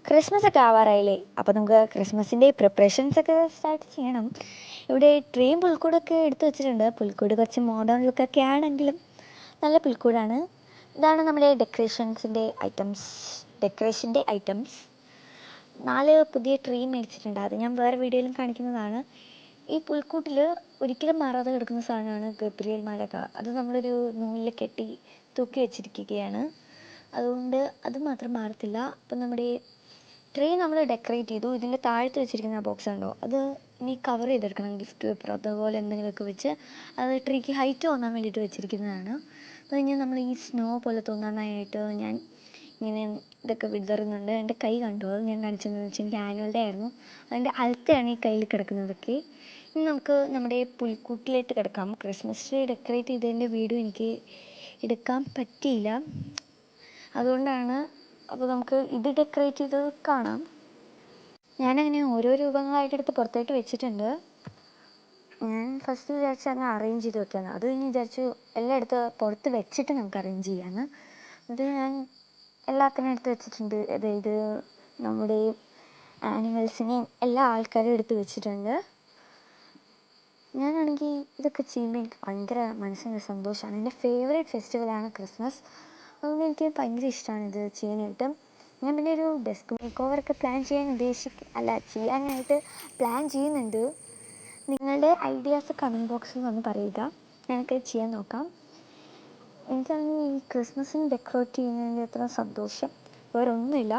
Christmas ഒക്കെ ആവാറായില്ലേ? അപ്പോൾ നമുക്ക് ക്രിസ്മസിൻ്റെ പ്രിപ്പറേഷൻസ് ഒക്കെ സ്റ്റാർട്ട് ചെയ്യണം. ഇവിടെ ട്രീയും പുൽക്കൂടൊക്കെ എടുത്ത് വെച്ചിട്ടുണ്ട്. പുൽക്കൂട് കുറച്ച് മോഡേൺ ലുക്കൊക്കെ ആണെങ്കിലും നല്ല പുൽക്കൂടാണ്. ഇതാണ് നമ്മുടെ ഡെക്കറേഷൻ്റെ ഐറ്റംസ്. 4 പുതിയ ട്രീ മേടിച്ചിട്ടുണ്ട്. അത് ഞാൻ വേറെ വീഡിയോയിലും കാണിക്കുന്നതാണ്. ഈ പുൽക്കൂട്ടിൽ ഒരിക്കലും മാറാതെ കിടക്കുന്ന സാധനമാണ് ഗബ്രിയേൽ മാലാഖ. അത് നമ്മളൊരു നൂലിൽ കെട്ടി തൂക്കി വെച്ചിരിക്കുകയാണ്. അതുകൊണ്ട് അത് മാത്രം മാറത്തില്ല. അപ്പം നമ്മുടെ ട്രീ നമ്മൾ ഡെക്കറേറ്റ് ചെയ്തു. ഇതിൻ്റെ താഴത്ത് വെച്ചിരിക്കുന്ന ബോക്സ് ഉണ്ടോ, അത് ഇനി കവർ ചെയ്തെടുക്കണം. ഗിഫ്റ്റ് പേപ്പർ അതുപോലെ എന്തെങ്കിലുമൊക്കെ വെച്ച് അത് ട്രീക്ക് ഹൈറ്റ് തോന്നാൻ വേണ്ടിയിട്ട് വെച്ചിരിക്കുന്നതാണ്. അപ്പോൾ ഇനി നമ്മൾ ഈ സ്നോ പോലെ തോന്നാനായിട്ട് ഞാൻ ഇങ്ങനെ ഇതൊക്കെ വിതറുന്നുണ്ട്. എൻ്റെ കൈ കണ്ടു, അത് ഞാൻ കാണിച്ചതെന്ന് വെച്ചാൽ എനിക്ക് ആനുവൽ ഡേ ആയിരുന്നു. അതിൻ്റെ അലത്തെയാണ് ഈ കയ്യിൽ കിടക്കുന്നതൊക്കെ. ഇനി നമുക്ക് നമ്മുടെ പുൽക്കൂട്ടിലേക്ക് കിടക്കാം. ക്രിസ്മസ് ട്രീ ഡെക്കറേറ്റ് ചെയ്തതിൻ്റെ വീഡിയോ എനിക്ക് എടുക്കാൻ പറ്റിയില്ല, അതുകൊണ്ടാണ്. അപ്പോൾ നമുക്ക് ഇത് ഡെക്കറേറ്റ് ചെയ്ത് കാണാം. ഞാനങ്ങനെ ഓരോ രൂപങ്ങളായിട്ട് എടുത്ത് പുറത്തോട്ട് വെച്ചിട്ടുണ്ട്. ഞാൻ ഫസ്റ്റ് വിചാരിച്ചു അങ്ങ് അറേഞ്ച് ചെയ്ത് വെക്കാമെന്ന്. അത് കഴിഞ്ഞ് വിചാരിച്ചു എല്ലായിടത്തും പുറത്ത് വെച്ചിട്ട് നമുക്ക് അറേഞ്ച് ചെയ്യാമെന്ന്. അത് ഞാൻ എല്ലാത്തിനും എടുത്ത് വെച്ചിട്ടുണ്ട്. അതായത് നമ്മുടെ ആനിമൽസിനെയും എല്ലാ ആൾക്കാരും എടുത്ത് വെച്ചിട്ടുണ്ട്. ഞാനാണെങ്കിൽ ഇതൊക്കെ ചെയ്യുമ്പോൾ എനിക്ക് ഭയങ്കര മനസ്സിന് സന്തോഷമാണ്. എൻ്റെ ഫേവറേറ്റ് ഫെസ്റ്റിവലാണ് ക്രിസ്മസ്. അതുകൊണ്ട് എനിക്ക് ഭയങ്കര ഇഷ്ടമാണ് ഇത് ചെയ്യാനായിട്ട്. ഞാൻ പിന്നെ ഒരു ഡെസ്ക് മേക്ക് ഓവറൊക്കെ ചെയ്യാനായിട്ട് പ്ലാൻ ചെയ്യുന്നുണ്ട്. നിങ്ങളുടെ ഐഡിയാസ് കമൻറ്റ് ബോക്സിൽ വന്ന് പറയുക, ഞാനൊക്കെ ചെയ്യാൻ നോക്കാം. എനിക്കാണെങ്കിൽ ഈ ക്രിസ്മസിന് ഡെക്കറേറ്റ് ചെയ്യുന്നതിൻ്റെ അത്ര സന്തോഷം വേറെ ഒന്നുമില്ല.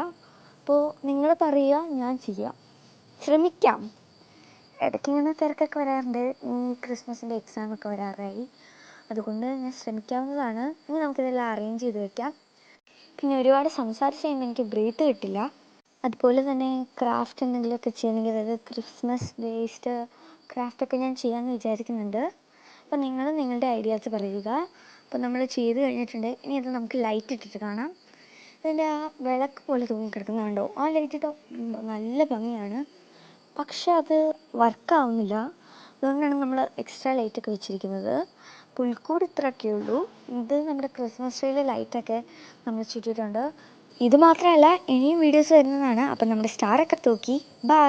അപ്പോൾ നിങ്ങൾ പറയുക, ഞാൻ ചെയ്യാം, ശ്രമിക്കാം. ഇടയ്ക്കിങ്ങനെ തിരക്കൊക്കെ വരാറുണ്ട്. ഈ ക്രിസ്മസിൻ്റെ എക്സാമൊക്കെ വരാറായി, അതുകൊണ്ട് ഞാൻ ശ്രമിക്കാവുന്നതാണ്. ഇനി നമുക്കിതെല്ലാം അറേഞ്ച് ചെയ്ത് വയ്ക്കാം. പിന്നെ ഒരുപാട് സംസാരിച്ച് കഴിയുമ്പോൾ എനിക്ക് ബ്രീത്ത് കിട്ടില്ല. അതുപോലെ തന്നെ ക്രാഫ്റ്റ് എന്തെങ്കിലുമൊക്കെ ചെയ്യണമെങ്കിൽ, അതായത് ക്രിസ്മസ് ബേസ്ഡ് ക്രാഫ്റ്റൊക്കെ ഞാൻ ചെയ്യാമെന്ന് വിചാരിക്കുന്നുണ്ട്. അപ്പോൾ നിങ്ങൾ നിങ്ങളുടെ ഐഡിയാസ് പറയുക. അപ്പോൾ നമ്മൾ ചെയ്ത് കഴിഞ്ഞിട്ടുണ്ട്. ഇനി അത് നമുക്ക് ലൈറ്റ് ഇട്ടിട്ട് കാണാം. അതിൻ്റെ ആ വിളക്ക് പോലെ തൂങ്ങിക്കിടക്കുന്നത് കണ്ടോ? ആ ലൈറ്റ് ഇട്ടോ നല്ല ഭംഗിയാണ്, പക്ഷെ അത് വർക്കാവുന്നില്ല. അതുകൊണ്ടാണ് നമ്മൾ എക്സ്ട്രാ ലൈറ്റൊക്കെ വെച്ചിരിക്കുന്നത്. പുൽക്കൂട് ഇത്രയൊക്കെ ഉള്ളൂ. ഇത് നമ്മുടെ ക്രിസ്മസ് ട്രീയിലെ ലൈറ്റൊക്കെ നമ്മൾ ചുറ്റിയിട്ടുണ്ട്. ഇത് മാത്രമല്ല, ഇനിയും വീഡിയോസ് വരുന്നതാണ്. അപ്പം നമ്മുടെ സ്റ്റാറൊക്കെ തൂക്കി. ബൈ.